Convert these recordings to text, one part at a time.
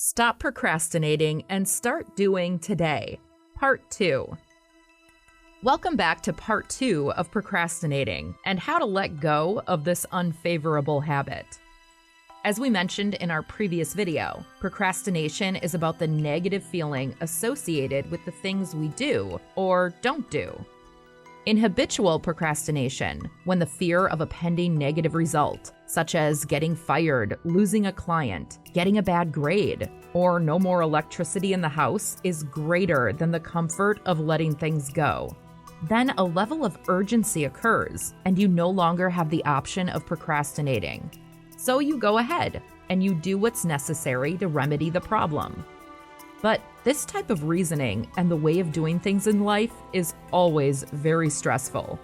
Stop procrastinating and start doing today. Part 2. Welcome back to part 2 of procrastinating and how to let go of this unfavorable habit. As we mentioned in our previous video, procrastination is about the negative feeling associated with the things we do or don't do. In habitual procrastination, when the fear of a pending negative result, such as getting fired, losing a client, getting a bad grade, or no more electricity in the house is greater than the comfort of letting things go, then a level of urgency occurs and you no longer have the option of procrastinating. So you go ahead and you do what's necessary to remedy the problem. But this type of reasoning and the way of doing things in life is always very stressful.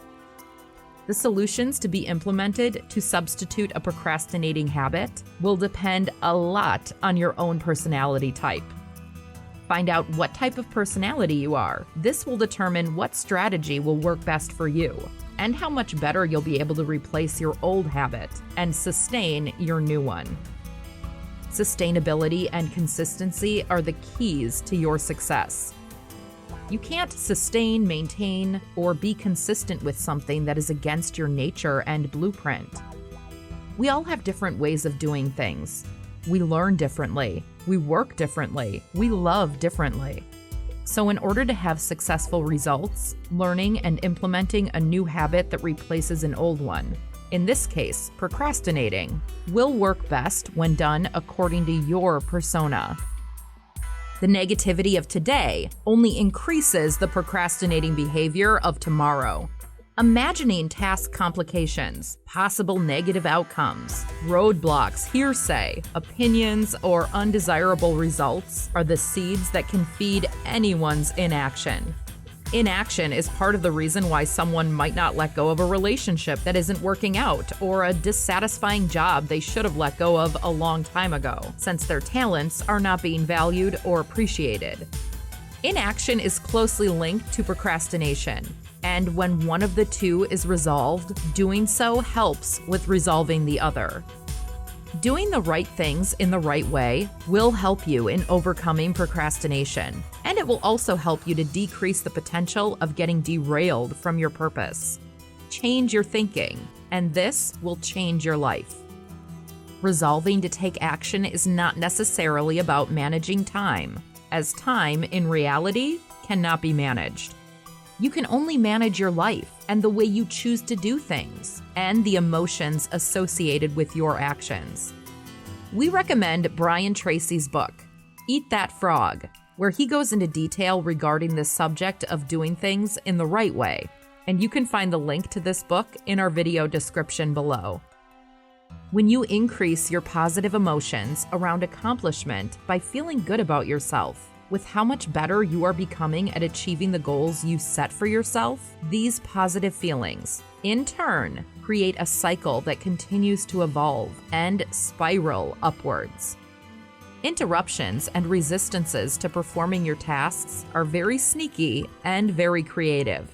The solutions to be implemented to substitute a procrastinating habit will depend a lot on your own personality type. Find out what type of personality you are. This will determine what strategy will work best for you and how much better you'll be able to replace your old habit and sustain your new one. Sustainability and consistency are the keys to your success. You can't sustain, maintain, or be consistent with something that is against your nature and blueprint. We all have different ways of doing things. We learn differently. We work differently. We love differently. So in order to have successful results, learning and implementing a new habit that replaces an old one, in this case, procrastinating, will work best when done according to your persona. The negativity of today only increases the procrastinating behavior of tomorrow. Imagining task complications, possible negative outcomes, roadblocks, hearsay, opinions, or undesirable results are the seeds that can feed anyone's inaction. Inaction is part of the reason why someone might not let go of a relationship that isn't working out or a dissatisfying job they should have let go of a long time ago, since their talents are not being valued or appreciated. Inaction is closely linked to procrastination, and when one of the two is resolved, doing so helps with resolving the other. Doing the right things in the right way will help you in overcoming procrastination, and it will also help you to decrease the potential of getting derailed from your purpose. Change your thinking, and this will change your life. Resolving to take action is not necessarily about managing time, as time, in reality, cannot be managed. You can only manage your life and the way you choose to do things and the emotions associated with your actions. We recommend Brian Tracy's book, Eat That Frog, where he goes into detail regarding the subject of doing things in the right way, and you can find the link to this book in our video description below. When you increase your positive emotions around accomplishment by feeling good about yourself, with how much better you are becoming at achieving the goals you set for yourself, these positive feelings, in turn, create a cycle that continues to evolve and spiral upwards. Interruptions and resistances to performing your tasks are very sneaky and very creative.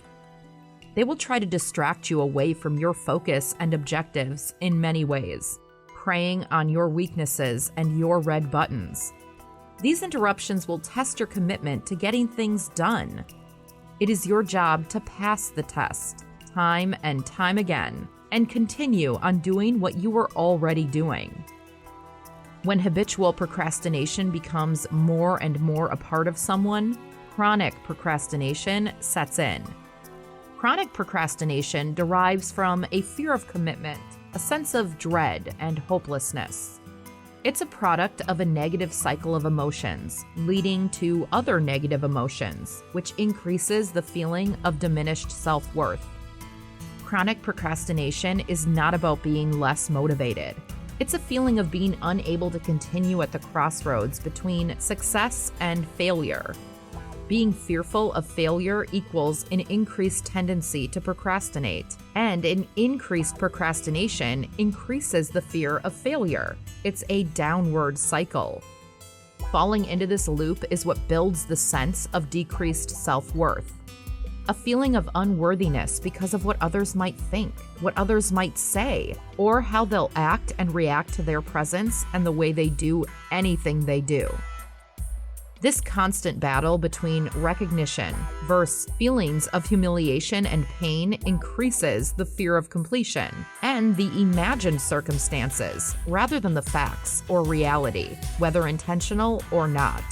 They will try to distract you away from your focus and objectives in many ways, preying on your weaknesses and your red buttons. These interruptions will test your commitment to getting things done. It is your job to pass the test, time and time again, and continue on doing what you were already doing. When habitual procrastination becomes more and more a part of someone, chronic procrastination sets in. Chronic procrastination derives from a fear of commitment, a sense of dread and hopelessness. It's a product of a negative cycle of emotions, leading to other negative emotions, which increases the feeling of diminished self-worth. Chronic procrastination is not about being less motivated. It's a feeling of being unable to continue at the crossroads between success and failure. Being fearful of failure equals an increased tendency to procrastinate, and an increased procrastination increases the fear of failure. It's a downward cycle. Falling into this loop is what builds the sense of decreased self-worth. A feeling of unworthiness because of what others might think, what others might say, or how they'll act and react to their presence and the way they do anything they do. This constant battle between recognition versus feelings of humiliation and pain increases the fear of completion and the imagined circumstances rather than the facts or reality, whether intentional or not.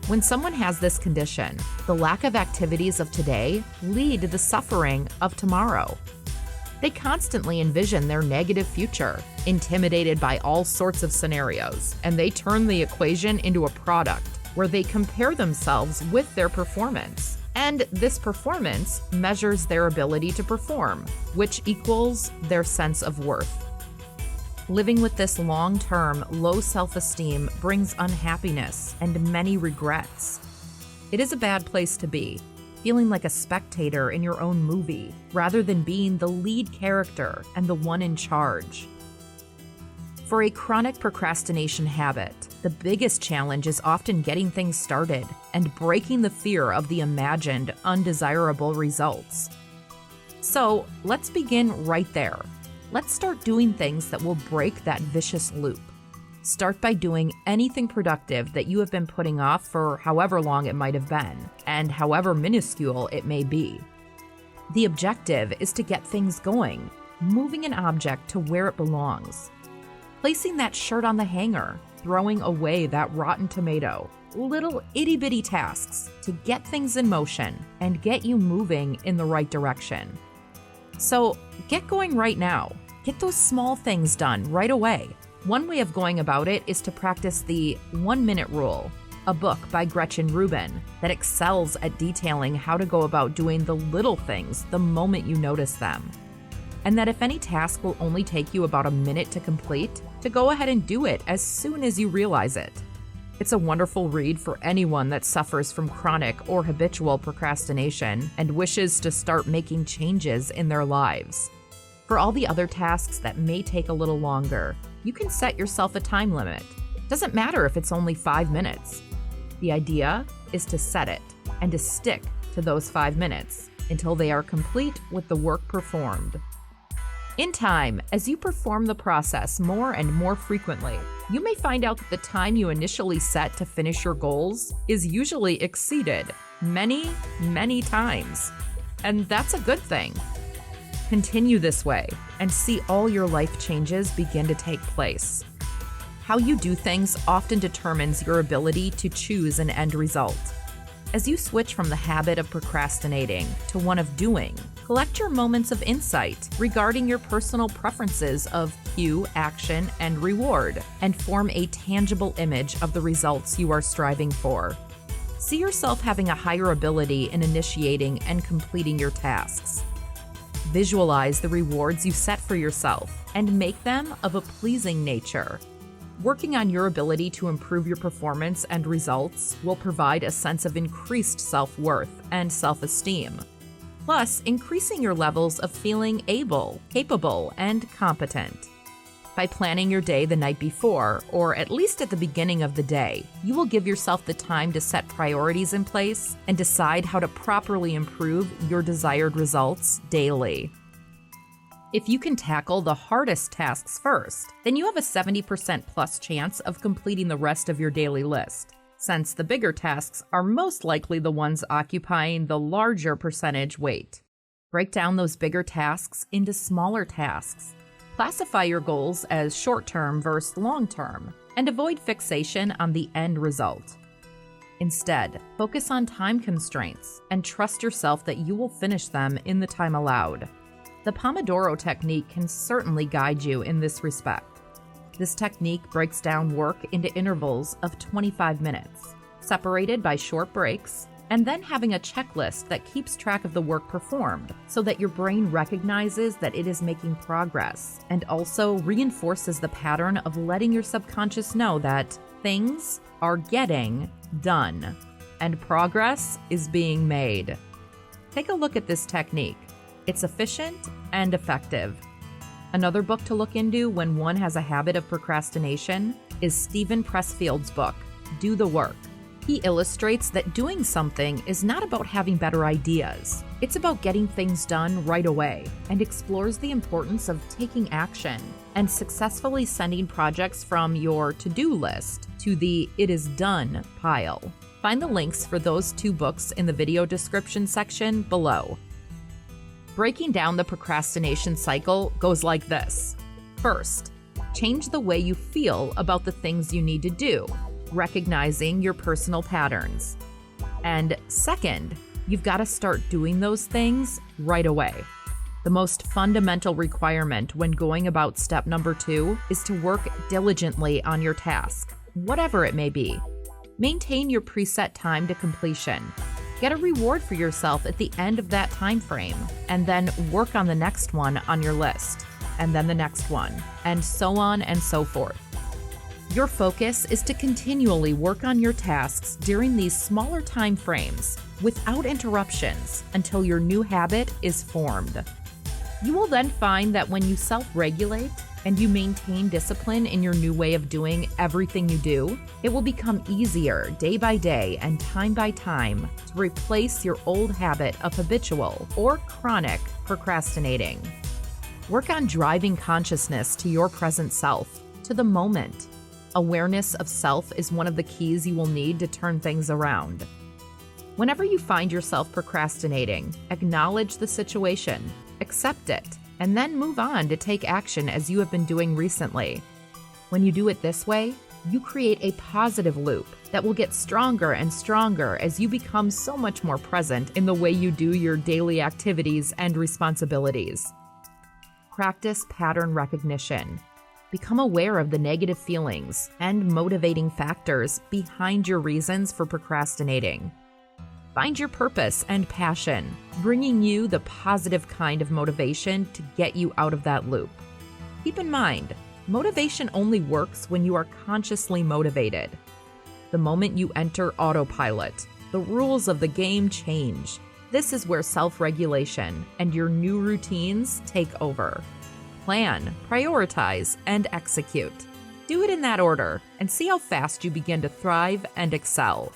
When someone has this condition, the lack of activities of today lead to the suffering of tomorrow. They constantly envision their negative future, intimidated by all sorts of scenarios, and they turn the equation into a product where they compare themselves with their performance. And this performance measures their ability to perform, which equals their sense of worth. Living with this long-term, low self-esteem brings unhappiness and many regrets. It is a bad place to be, feeling like a spectator in your own movie, rather than being the lead character and the one in charge. For a chronic procrastination habit, the biggest challenge is often getting things started and breaking the fear of the imagined, undesirable results. So, let's begin right there. Let's start doing things that will break that vicious loop. Start by doing anything productive that you have been putting off for however long it might have been, and however minuscule it may be. The objective is to get things going, moving an object to where it belongs. Placing that shirt on the hanger, throwing away that rotten tomato. Little itty-bitty tasks to get things in motion and get you moving in the right direction. So get going right now. Get those small things done right away. One way of going about it is to practice the 1-minute rule, a book by Gretchen Rubin that excels at detailing how to go about doing the little things the moment you notice them. And that if any task will only take you about a minute to complete, to go ahead and do it as soon as you realize it. It's a wonderful read for anyone that suffers from chronic or habitual procrastination and wishes to start making changes in their lives. For all the other tasks that may take a little longer, you can set yourself a time limit. Doesn't matter if it's only 5 minutes. The idea is to set it and to stick to those 5 minutes until they are complete with the work performed. In time, as you perform the process more and more frequently, you may find out that the time you initially set to finish your goals is usually exceeded many, many times. And that's a good thing. Continue this way and see all your life changes begin to take place. How you do things often determines your ability to choose an end result. As you switch from the habit of procrastinating to one of doing, collect your moments of insight regarding your personal preferences of cue, action, and reward, and form a tangible image of the results you are striving for. See yourself having a higher ability in initiating and completing your tasks. Visualize the rewards you set for yourself and make them of a pleasing nature. Working on your ability to improve your performance and results will provide a sense of increased self-worth and self-esteem, plus increasing your levels of feeling able, capable, and competent. By planning your day the night before, or at least at the beginning of the day, you will give yourself the time to set priorities in place and decide how to properly improve your desired results daily. If you can tackle the hardest tasks first, then you have a 70% plus chance of completing the rest of your daily list, since the bigger tasks are most likely the ones occupying the larger percentage weight. Break down those bigger tasks into smaller tasks. Classify your goals as short-term versus long-term, and avoid fixation on the end result. Instead, focus on time constraints and trust yourself that you will finish them in the time allowed. The Pomodoro technique can certainly guide you in this respect. This technique breaks down work into intervals of 25 minutes, separated by short breaks, and then having a checklist that keeps track of the work performed so that your brain recognizes that it is making progress and also reinforces the pattern of letting your subconscious know that things are getting done and progress is being made. Take a look at this technique. It's efficient and effective. Another book to look into when one has a habit of procrastination is Steven Pressfield's book, Do the Work. He illustrates that doing something is not about having better ideas. It's about getting things done right away, and explores the importance of taking action and successfully sending projects from your to-do list to the "it is done" pile. Find the links for those 2 books in the video description section below. Breaking down the procrastination cycle goes like this. First, change the way you feel about the things you need to do, recognizing your personal patterns. And second, you've got to start doing those things right away. The most fundamental requirement when going about step number 2 is to work diligently on your task, whatever it may be. Maintain your preset time to completion. Get a reward for yourself at the end of that time frame, and then work on the next one on your list, and then the next one, and so on and so forth. Your focus is to continually work on your tasks during these smaller time frames without interruptions until your new habit is formed. You will then find that when you self-regulate and you maintain discipline in your new way of doing everything you do, it will become easier day by day and time by time to replace your old habit of habitual or chronic procrastinating. Work on driving consciousness to your present self, to the moment. Awareness of self is one of the keys you will need to turn things around. Whenever you find yourself procrastinating, acknowledge the situation, accept it, and then move on to take action as you have been doing recently. When you do it this way, you create a positive loop that will get stronger and stronger as you become so much more present in the way you do your daily activities and responsibilities. Practice pattern recognition. Become aware of the negative feelings and motivating factors behind your reasons for procrastinating. Find your purpose and passion, bringing you the positive kind of motivation to get you out of that loop. Keep in mind, motivation only works when you are consciously motivated. The moment you enter autopilot, the rules of the game change. This is where self-regulation and your new routines take over. Plan, prioritize, and execute. Do it in that order and see how fast you begin to thrive and excel.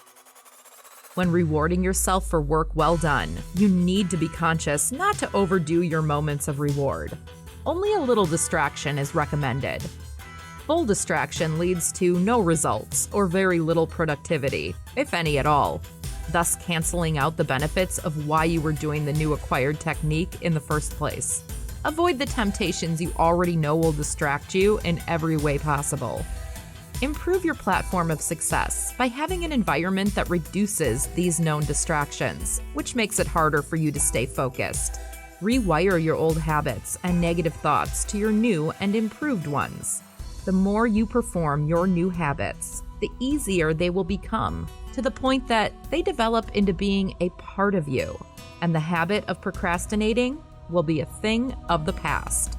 When rewarding yourself for work well done, you need to be conscious not to overdo your moments of reward. Only a little distraction is recommended. Full distraction leads to no results or very little productivity, if any at all, thus canceling out the benefits of why you were doing the new acquired technique in the first place. Avoid the temptations you already know will distract you in every way possible. Improve your platform of success by having an environment that reduces these known distractions, which makes it harder for you to stay focused. Rewire your old habits and negative thoughts to your new and improved ones. The more you perform your new habits, the easier they will become, to the point that they develop into being a part of you, and the habit of procrastinating will be a thing of the past.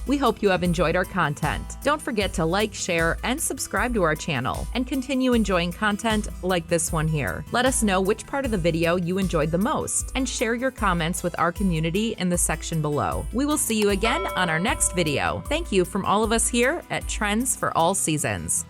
We hope you have enjoyed our content. Don't forget to like, share, and subscribe to our channel, and continue enjoying content like this one here. Let us know which part of the video you enjoyed the most, and share your comments with our community in the section below. We will see you again on our next video. Thank you from all of us here at Trends for All Seasons.